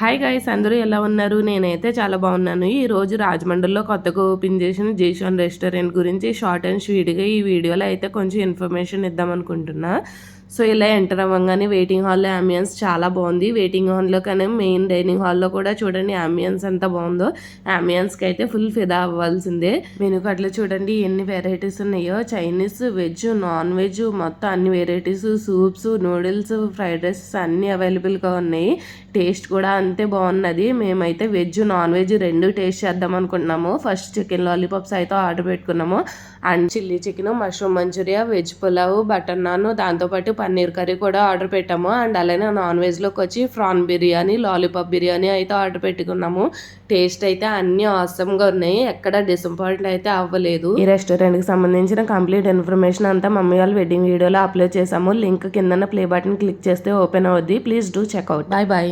Hi guys, అందరూ ఎలా ఉన్నారు? నేనైతే చాలా బాగున్నాను. ఈరోజు రాజమండ్రిలో కొత్తగా ఓపెన్ చేసిన జీషాన్ రెస్టారెంట్ గురించి షార్ట్ అండ్ స్వీట్గా ఈ వీడియోలో అయితే కొంచెం ఇన్ఫర్మేషన్ ఇద్దాం అనుకుంటున్నా. సో ఇలా ఎంటర్ అవ్వగానే వెయిటింగ్ హాల్లో అంబియన్స్ చాలా బాగుంది. వెయిటింగ్ హాల్లో కానీ మెయిన్ డైనింగ్ హాల్లో కూడా చూడండి అంబియన్స్ ఎంత బాగుందో. అంబియన్స్కి అయితే ఫుల్ ఫిదా అవ్వాల్సిందే. మెనూ కార్డులో చూడండి ఎన్ని వెరైటీస్ ఉన్నాయో. చైనీస్, వెజ్, నాన్ వెజ్ మొత్తం అన్ని varieties, soups, noodles, fried rice అన్నీ అవైలబుల్గా ఉన్నాయి. టేస్ట్ కూడా అంతే బాగున్నది. మేమైతే వెజ్, నాన్ వెజ్ రెండు టేస్ట్ చేద్దాం అనుకుంటున్నాము. ఫస్ట్ చికెన్ లాలీపాప్స్ అయితే ఆర్డర్ పెట్టుకున్నాము. And chilli chicken, mushroom manchuria, veg pulao, butter naan, దాంతోపాటు పన్నీర్ కర్రీ కూడా ఆర్డర్ పెట్టాము. అండ్ అలానే నాన్ వెజ్లోకి వచ్చి ప్రాన్ బిర్యానీ, లాలీపాప్ బిర్యానీ అయితే ఆర్డర్ పెట్టుకున్నాము. టేస్ట్ అయితే అన్ని ఆసమ్గా ఉన్నాయి. ఎక్కడ డిసప్పాయింట్ అయితే అవ్వలేదు. ఈ రెస్టారెంట్కి సంబంధించిన కంప్లీట్ ఇన్ఫర్మేషన్ అంతా మమ్మీ వాళ్ళ వెడ్డింగ్ వీడియోలో అప్లోడ్ చేసాము. లింక్ కింద ప్లే బటన్ క్లిక్ చేస్తే ఓపెన్ అవుద్ది. Please do check out. Bye bye.